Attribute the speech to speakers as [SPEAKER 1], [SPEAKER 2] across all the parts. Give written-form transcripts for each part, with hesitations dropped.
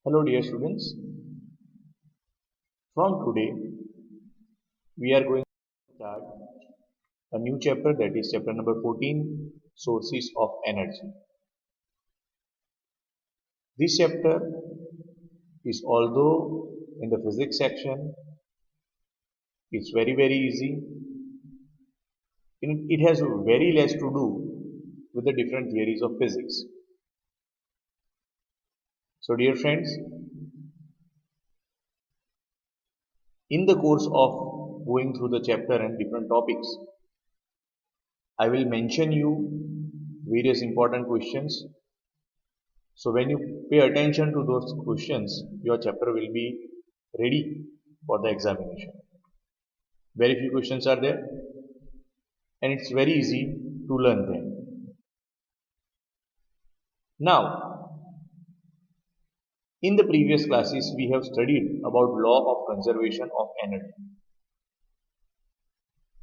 [SPEAKER 1] Hello dear students, from today we are going to start a new chapter, that is chapter number 14, Sources of Energy. This chapter is, although in the physics section it's very easy, it has very less to do with the different theories of physics. So dear friends, in the course of going through the chapter and different topics, I will mention you various important questions. So when you pay attention to those questions, your chapter will be ready for the examination. Very few questions are there and it's very easy to learn them. Now, in the previous classes, we have studied about law of conservation of energy.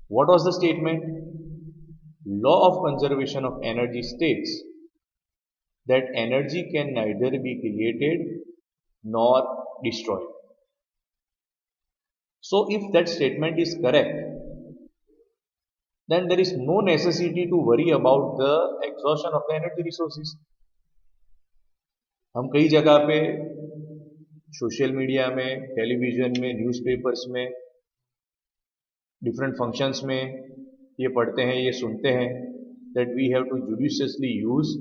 [SPEAKER 1] What was the statement? Law of conservation of energy states that energy can neither be created nor destroyed. So if that statement is correct, then there is no necessity to worry about the exhaustion of the energy resources. हम कई जगह पे social media में, television में, newspapers में, different functions में ये पढ़ते हैं, ये सुनते हैं that we have to judiciously use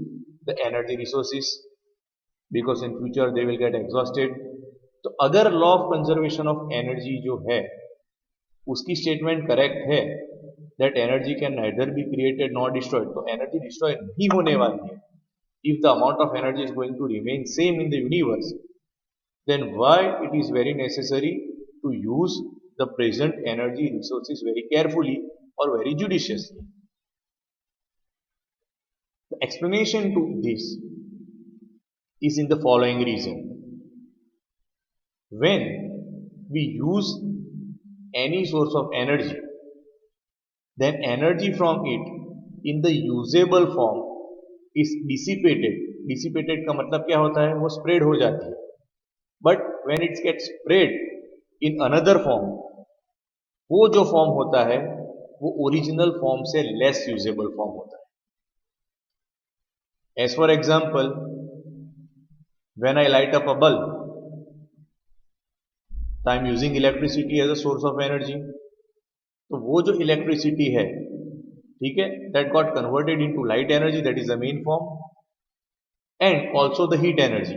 [SPEAKER 1] the energy resources because in future they will get exhausted. तो अगर law of conservation of energy जो है उसकी स्टेटमेंट करेक्ट है that energy can neither be created nor destroyed, तो energy destroy नहीं होने वाली है. If the amount of energy is going to remain same in the universe, then why it is very necessary to use the present energy resources very carefully or very judiciously? The explanation to this is in the following reason. When we use any source of energy, then energy from it in the usable form is dissipated. Dissipated का मतलब क्या होता है? वो spread हो जाती है. But when it gets spread in another form, वो जो form होता है वो original form से less usable form होता है. As for example, when I light up a bulb, so I am using electricity as a source of energy. तो वो जो इलेक्ट्रिसिटी है, ठीक है, that got converted into light energy, that is the main form, and also the heat energy.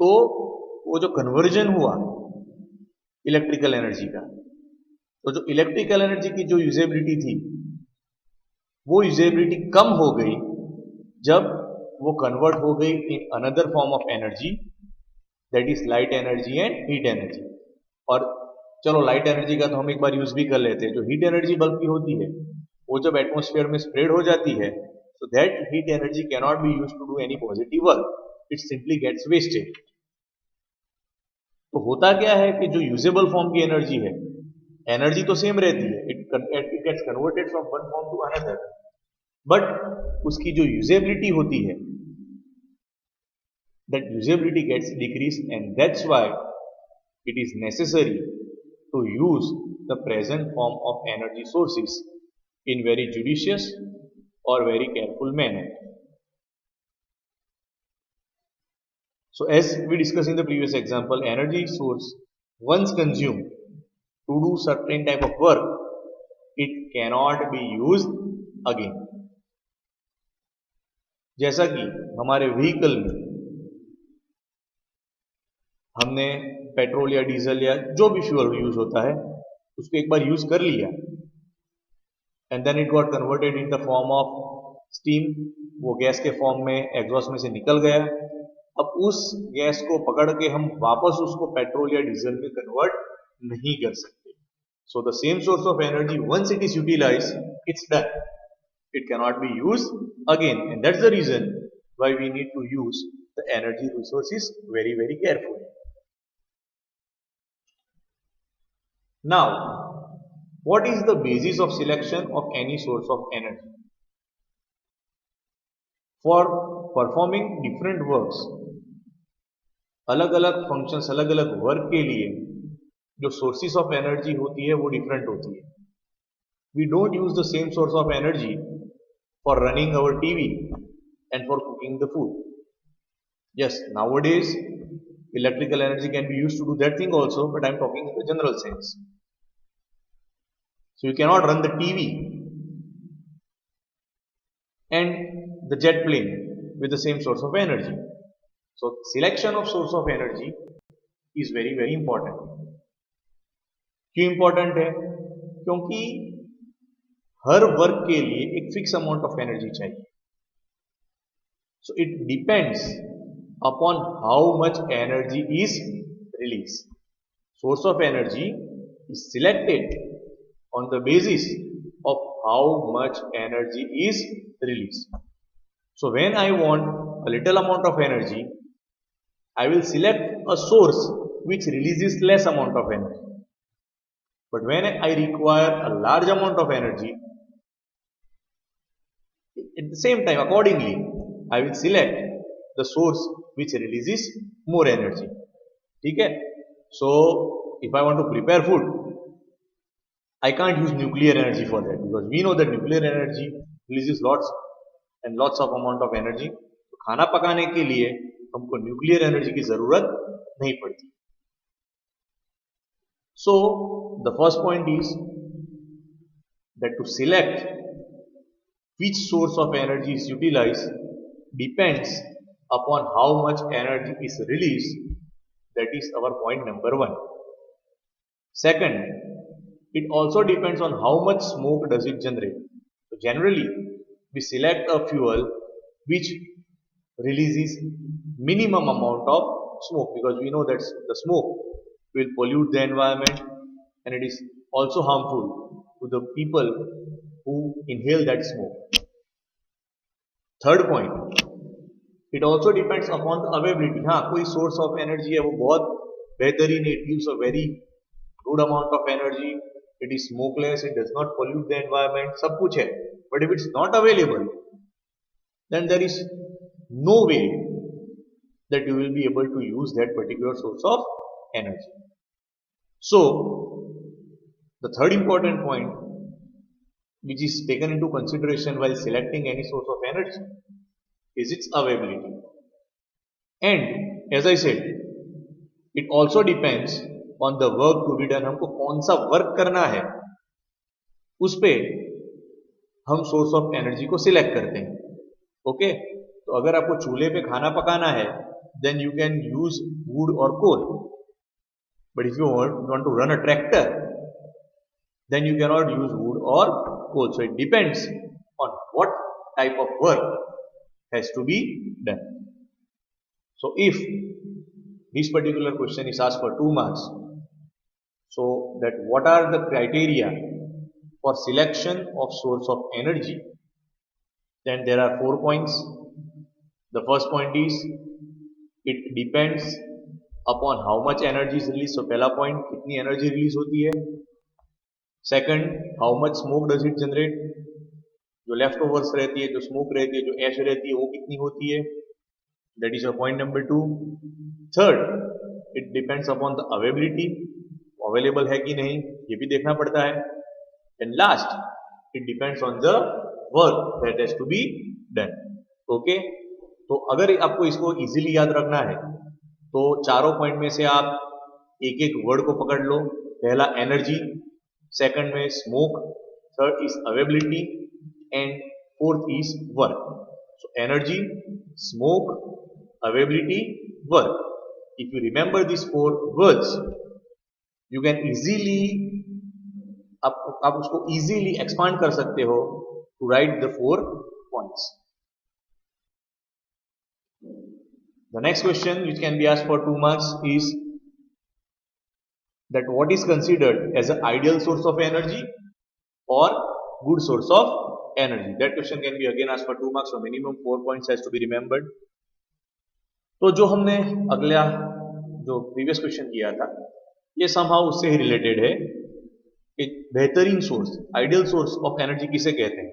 [SPEAKER 1] तो वो जो conversion हुआ इलेक्ट्रिकल एनर्जी का, तो जो इलेक्ट्रिकल एनर्जी की जो यूजेबिलिटी थी वो यूजेबिलिटी कम हो गई जब वो कन्वर्ट हो गई in another form of energy, that is light energy and heat energy. और चलो लाइट एनर्जी का तो हम एक बार यूज भी कर लेते हैं. जो हीट एनर्जी बल्ब की होती है वो जब एटमॉस्फेयर में स्प्रेड हो जाती है, so that heat energy cannot be used to do any positive work, it simply gets wasted. तो होता क्या है कि जो यूजेबल फॉर्म की एनर्जी है, एनर्जी तो सेम रहती है, it gets converted from one form to another, but उसकी जो यूजेबिलिटी होती है, that usability gets decreased, and that's why it is necessary to use the present form of energy sources in very judicious or very careful manner. So as we discussed in the previous example, energy source once consumed to do certain type of work, it cannot be used again. जैसा कि हमारे vehicle में हमने petrol या diesel या जो भी fuel use होता है उसको एक बार यूज कर लिया and then it got converted in the form of steam, वो गैस के फॉर्म में एग्जॉस्ट में से निकल गया. अब उस गैस को पकड़ के हम वापस उसको पेट्रोल या डीजल में कन्वर्ट नहीं कर सकते. So the same source of energy once it is utilize, it's done, it cannot be used again, and that's the reason why we need to use the energy resources very carefully. Now, what is the basis of selection of any source of energy? For performing different works, अलग अलग functions, अलग अलग work के लिए जो sources of energy होती है वो डिफरेंट होती है. We don't use the same source of energy for running our TV and for cooking the food. Yes, nowadays electrical energy can be used to do that thing also, but I'm talking in the general sense. So you cannot run the TV and the jet plane with the same source of energy. So selection of source of energy is very very important. क्यों important है? क्योंकि her work के लिए एक fix amount of energy चाहिए. So it depends upon how much energy is released. Source of energy is selected on the basis of how much energy is released. So when I want a little amount of energy, I will select a source which releases less amount of energy. But when I require a large amount of energy, at the same time, accordingly, I will select the source which releases more energy. Okay? So, if I want to prepare food, I can't use nuclear energy for that because we know that nuclear energy releases lots and lots of amount of energy. तो खाना पकाने के लिए हमको nuclear energy की जरूरत नहीं पड़ती. So, the first point is that to select which source of energy is utilized depends upon how much energy is released. That is our point number 1. Second, it also depends on how much smoke does it generate. So generally, we select a fuel which releases minimum amount of smoke because we know that the smoke will pollute the environment and it is also harmful to the people who inhale that smoke. Third point, it also depends upon the availability. हाँ, कोई source of energy है वो बहुत बेहतरीन, it gives a very good amount of energy, it is smokeless, it does not pollute the environment, सब कुछ है. But if it's not available, then there is no way that you will be able to use that particular source of energy. So, the third important point which is taken into consideration while selecting any source of energy is its availability. And as I said, it also depends on the work to be done. हमको कौन सा work करना है उस पे हम source of energy को select करते हैं. ओके, तो अगर आपको चूल्हे पे खाना पकाना है then you can use wood or coal. But if you want to run a tractor, then you cannot use wood or coal. So it depends on what type of work has to be done. So if this particular question is asked for 2 marks, so that what are the criteria for selection of source of energy, then there are 4 points. The first point is it depends upon how much energy is released. So पहला point, कितनी energy release होती है. Second, how much smoke does it generate. जो leftovers रहती है, जो smoke रहती है, जो ash रहती है, वो कितनी होती है. That is your point number 2. Third, it depends upon the availability. Available है कि नहीं ये भी देखना पड़ता है. And last, it depends on the work that has to be done. Okay? तो अगर आपको इसको इजीली याद रखना है तो चारों पॉइंट में से आप एक एक वर्ड को पकड़ लो. पहला एनर्जी, सेकंड में smoke, third is availability and fourth is work. So energy, smoke, availability, work. If you remember this 4 words you can easily आप उसको इजीली एक्सपांड कर सकते हो to write the 4 points. The next question which can be asked for 2 marks is that what is considered as an ideal source of energy or good source of energy. That question can be again asked for 2 marks, so minimum 4 points has to be remembered. तो जो हमने अगला जो previous question किया था ये somehow उससे ही related है. एक बेहतरीन source, ideal source of energy किसे कहते हैं.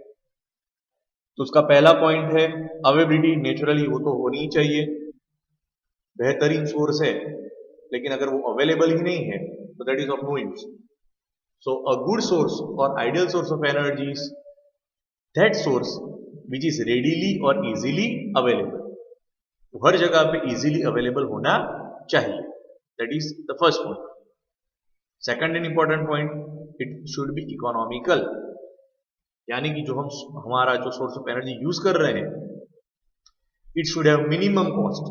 [SPEAKER 1] तो उसका पहला पॉइंट है अवेलेबिलिटी. नेचुरली वो तो होनी ही चाहिए. बेहतरीन सोर्स है लेकिन अगर वो अवेलेबल ही नहीं है तो that is of no use. So a good source और ideal source of energy is that source which is readily और इजीली अवेलेबल. हर जगह पे इजीली अवेलेबल होना चाहिए. That is the first point. Second and important point, it should be economical. यानी कि जो हम हमारा जो सोर्स ऑफ एनर्जी यूज कर रहे हैं, it should have minimum cost.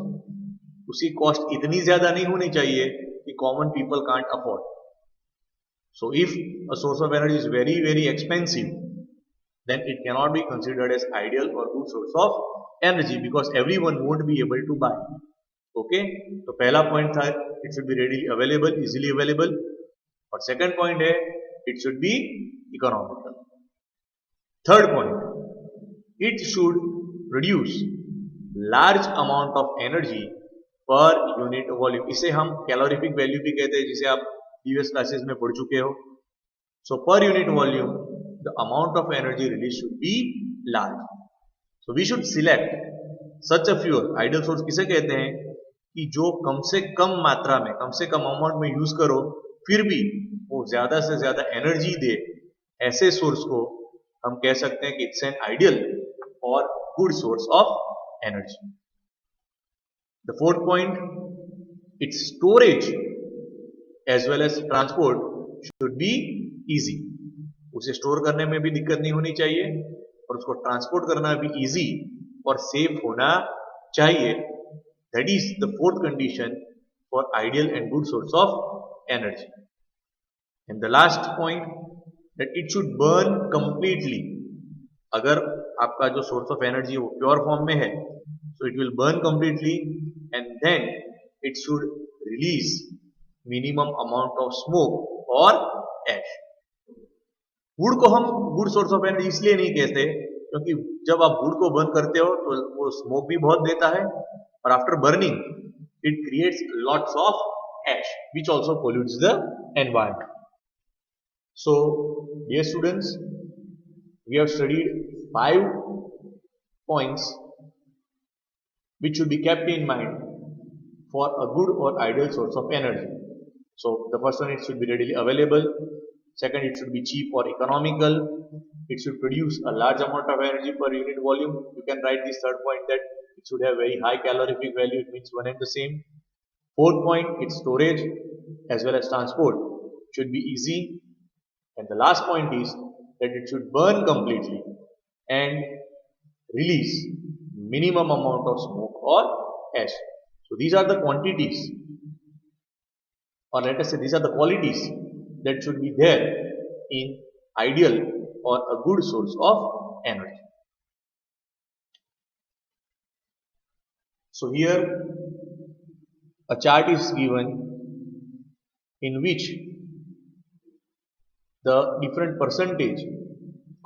[SPEAKER 1] उसकी कॉस्ट इतनी ज्यादा नहीं होनी चाहिए कि common people can't afford. So if a source of energy is very very expensive, then it cannot be considered as ideal or good source of energy because everyone won't be able to buy. Okay, तो पहला point था it should be readily available, easily available. और second point है it should be economical. Third point, it should produce large amount of energy per unit volume. इसे हम calorific value भी कहते हैं, जिसे आप प्रीवियस क्लासेस में पढ़ चुके हो. So per unit volume, the amount of energy released should be large. So we should select such a fuel. Ideal source किसे कहते हैं कि जो कम से कम मात्रा में, कम से कम अमाउंट में यूज करो फिर भी वो ज्यादा से ज्यादा एनर्जी दे. ऐसे सोर्स को हम कह सकते हैं कि इट्स एन आइडियल और good source of energy. The fourth point, it's storage as well as transport should be easy. उसे स्टोर करने में भी दिक्कत नहीं होनी चाहिए और उसको ट्रांसपोर्ट करना भी इजी और सेफ होना चाहिए. That is the fourth condition for ideal and good source of energy. And the last point, that it should burn completely. अगर आपका जो सोर्स ऑफ एनर्जी वो प्योर फॉर्म में है, so it will burn completely and then it should release minimum amount of smoke और ash. Would को हम good source of energy इसलिए नहीं कहते क्योंकि जब आप वुड को बर्न करते हो तो वो स्मोक भी बहुत देता है और after burning it creates lots of ash which also pollutes the environment. So dear students, we have studied 5 points which should be kept in mind for a good or ideal source of energy. So the first one, it should be readily available. Second, it should be cheap or economical. It should produce a large amount of energy per unit volume. You can write this third point that it should have very high calorific value. It means one and the same. Fourth point, its storage as well as transport should be easy. And the last point is that it should burn completely and release minimum amount of smoke or ash. So these are the quantities, or let us say these are the qualities that should be there in ideal or a good source of energy. So here a chart is given in which the different percentage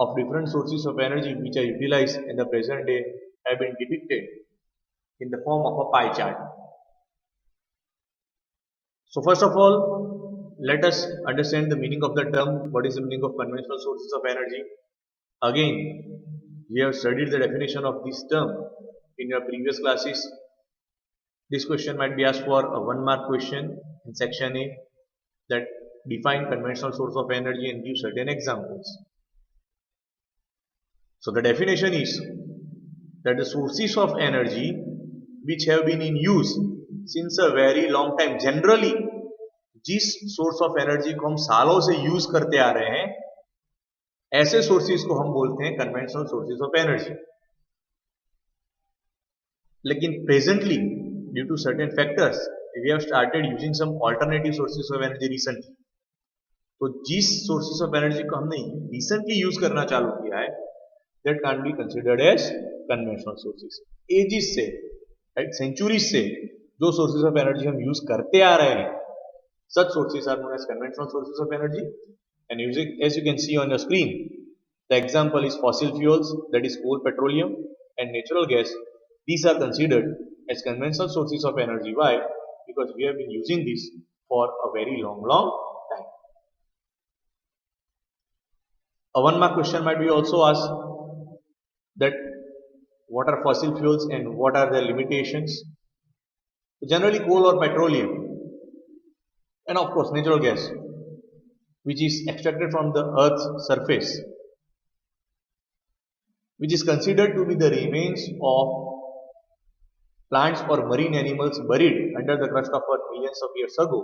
[SPEAKER 1] of different sources of energy which are utilized in the present day have been depicted in the form of a pie chart. So first of all, let us understand the meaning of the term. What is the meaning of conventional sources of energy? Again, we have studied the definition of this term in your previous classes. This question might be asked for a 1-mark question in section A, that define conventional source of energy and give certain examples. So the definition is that the sources of energy which have been in use since a very long time, generally जिस source of energy को हम सालों से use करते आ रहे हैं, ऐसे सोर्सेज को हम बोलते हैं कन्वेंशनल सोर्सेज ऑफ एनर्जी. लेकिन presently due to certain factors we have started using some alternative sources of energy recently. तो जिस सोर्सेज ऑफ एनर्जी को हमने रिसेंटली यूज करना चालू किया है, that can't be considered as conventional sources. Ages से, राइट, सेंचुरीज से जो सोर्सेज ऑफ एनर्जी हम यूज करते आ रहे हैं, such sources are known as conventional sources of energy. And as you can see on your screen, the example is fossil fuels, that is coal, petroleum and natural gas. These are considered as conventional sources of energy. Why? Because we have been using this for a very long time. A 1-mark question might be also asked that what are fossil fuels and what are their limitations. Generally coal और petroleum and of course natural gas which is extracted from the earth's surface, which is considered to be the remains of plants or marine animals buried under the crust of earth millions of years ago.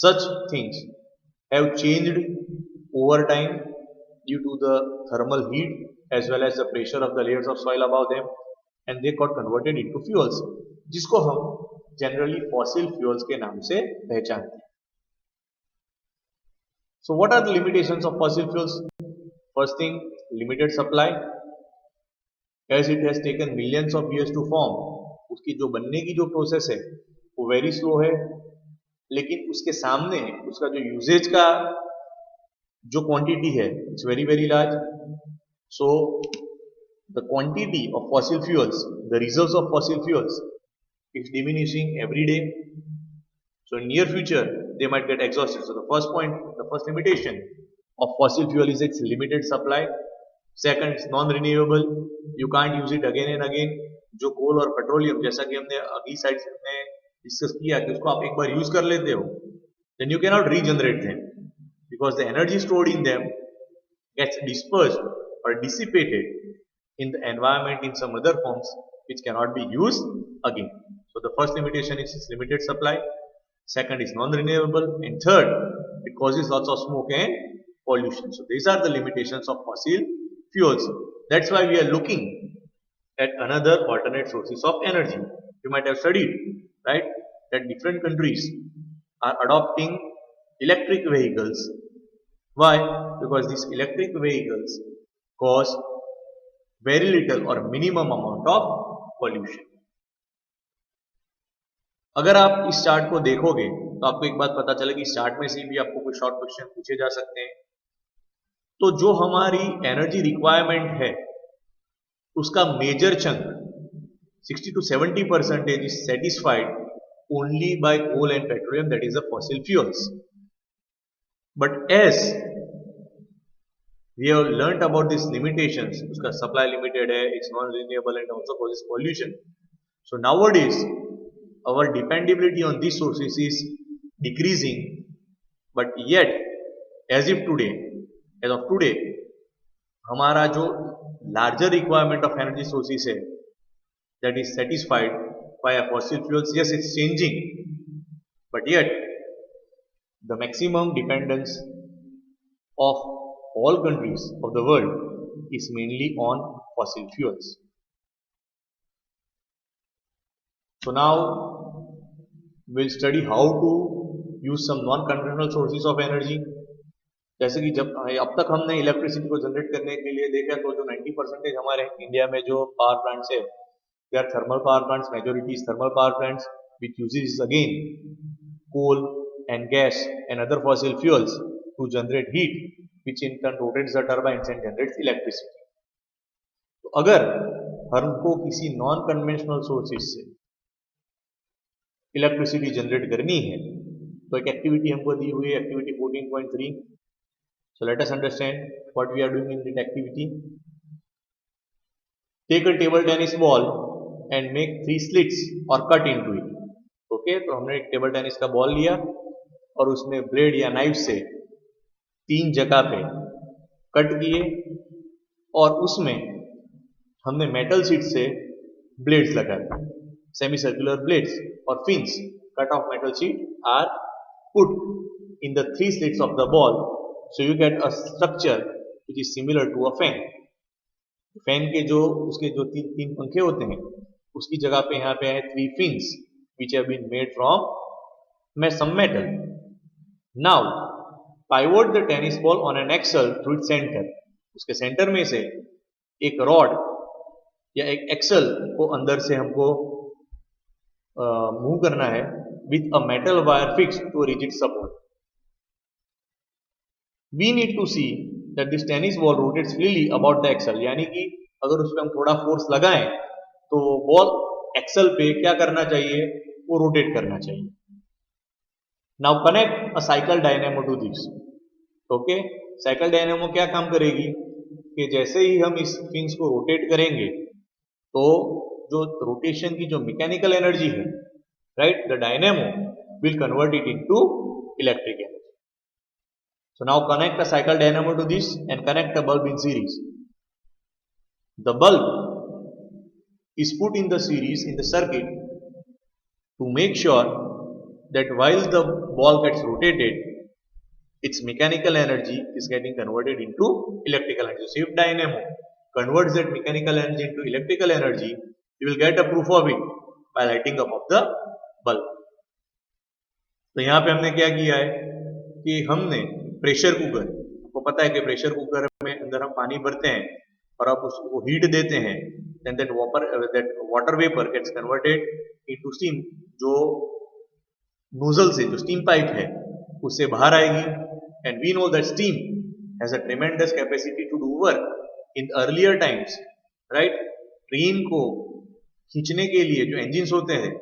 [SPEAKER 1] Such things have changed over time due to the thermal heat as well as the pressure of the layers of soil above them, and they got converted into fuels, जिसको हम generally fossil fuels के नाम से पहचानते हैं. So what are the limitations of fossil fuels? First thing, limited supply, as it has taken millions of years to form. उसकी जो बनने की जो प्रोसेस है वो वेरी स्लो है, लेकिन उसके सामने उसका जो यूजेज का जो क्वांटिटी है it's very very large. So the quantity of fossil fuels, the reserves of fossil fuels is diminishing every day. So in near future, they might get exhausted. So the first point, the first limitation of fossil fuel is its limited supply. Second, it's non-renewable. You can't use it again and again. जो कोल और petroleum, जैसा कि हमने अगली side में discuss किया कि उसको आप एक बार यूज कर लेते हो, then you cannot regenerate them because the energy stored in them gets dispersed or dissipated in the environment in some other forms which cannot be used again. So the first limitation is its limited supply. Second is non-renewable, and third, it causes lots of smoke and pollution. So these are the limitations of fossil fuels. That's why we are looking at another alternate sources of energy. You might have studied, right, that different countries are adopting electric vehicles. Why? Because these electric vehicles cause very little or minimum amount of pollution. अगर आप इस chart को देखोगे तो आपको एक बात पता चलेगी, इस चार्ट में से भी आपको कुछ शॉर्ट क्वेश्चन पूछे जा सकते हैं. तो जो हमारी एनर्जी रिक्वायरमेंट है उसका major chunk 60 to 70% is satisfied only by coal and petroleum, that is the fossil fuels. But as we have learnt about these limitations, उसका supply limited है, it's non-renewable and also causes pollution. So nowadays our dependability on these sources is decreasing, but yet as of today हमारा जो larger requirement of energy sources है that is satisfied by a fossil fuels, yes, it's changing, but yet the maximum dependence of all countries of the world is mainly on fossil fuels. So now we'll study how to use some non-conventional sources of energy. जैसे कि जब अब तक हमने electricity को generate करने के लिए देखा तो जो 90% हमारे इंडिया में जो पावर प्लांट्स है, they are thermal power plants, majority is thermal power plants which uses again coal and gas and other fossil fuels to generate heat which in turn rotates the turbines and generates electricity. तो अगर हमको किसी non conventional sources से electricity generate करनी है तो एक activity हमको दी हुई है, activity 14.3. So let us understand what we are doing in that activity. Take a table tennis ball and make 3 slits or cut into it. Okay, तो हमने एक टेबल टेनिस का बॉल लिया और उसमें ब्लेड या नाइफ से 3 जगह पे कट किए और उसमें हमने मेटल शीट से ब्लेड्स लगाए, semi circular blades or fins cut off metal sheet are put in the 3 slits of the ball, so you get a structure which is similar to a fan. Fan के जो उसके जो तीन पंखे होते हैं उसकी जगह पे यहाँ पे है 3 fins which have been made from some metal. Now pivot the tennis ball on an axle through its center. उसके सेंटर में से एक रॉड या एक एक्सल को अंदर से हमको मूव करना है with a metal wire fixed to a rigid support. We need to see that this tennis ball rotates freely about the axle, यानी कि अगर उस पर हम थोड़ा फोर्स लगाएं तो बॉल एक्सल पे क्या करना चाहिए, वो रोटेट करना चाहिए. Now connect a cycle dynamo to this. Okay, cycle dynamo क्या काम करेगी कि जैसे ही हम इस फिन्स को रोटेट करेंगे तो जो रोटेशन की जो मैकेनिकल एनर्जी है right? The dynamo will convert it into electric energy. So now connect a cycle dynamo to this and connect a bulb in series. The bulb is put in the series in the circuit to make sure that while the ball gets rotated, its mechanical energy is getting converted into electrical energy. So if dynamo converts that mechanical energy into electrical energy, you will get a proof of it by lighting up of the bulb. तो यहाँ पे हमने क्या किया है कि हमने pressure cooker, आपको पता है कि प्रेशर कुकर में अंदर हम पानी भरते हैं और आप उसको हीट देते हैं, then that water vapor gets converted into steam, जो नोजल से जो स्टीम पाइप है उससे बाहर आएगी. And we know that steam has a tremendous capacity to do work in earlier times, right? Train को खींचने के लिए जो इंजिन्स होते हैं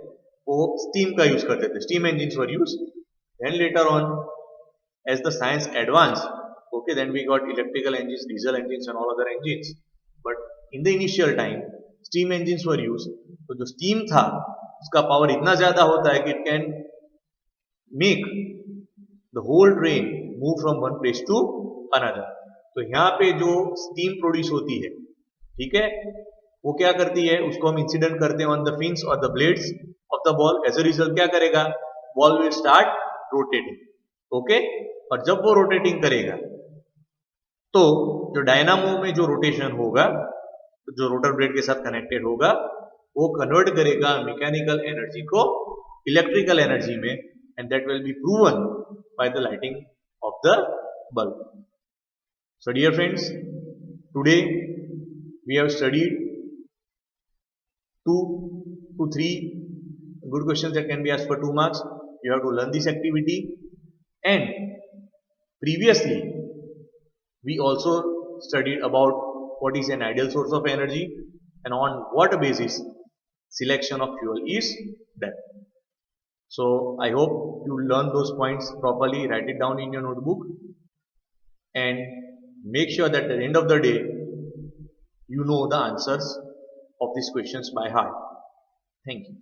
[SPEAKER 1] वो स्टीम का यूज करते थे, steam engines were use. Then later on as the science advanced, okay, then we got electrical engines, diesel engines and all other engines, but in the initial time steam engines were used. तो जो steam था उसका power इतना ज्यादा होता है कि it can make the whole train move from one place to another. तो यहाँ पे जो steam produce होती है, ठीक है, वो क्या करती है, उसको हम इंसिडेंट करते हैं on the fins or the blades of the ball. as a result क्या करेगा, ball will start rotating, okay. और जब वो रोटेटिंग करेगा तो जो डायनामो में जो रोटेशन होगा, जो रोटर ब्लेड के साथ कनेक्टेड होगा, वो कन्वर्ट करेगा मैकेनिकल एनर्जी को इलेक्ट्रिकल एनर्जी में, and that will be proven by the lighting of the bulb. So dear friends, today we have studied 2 to 3 good questions that can be asked for 2 marks. You have to learn this activity. And previously we also studied about what is an ideal source of energy and on what basis selection of fuel is done. So I hope you learn those points properly, write it down in your notebook, and make sure that at the end of the day you know the answers of these questions by heart. Thank you.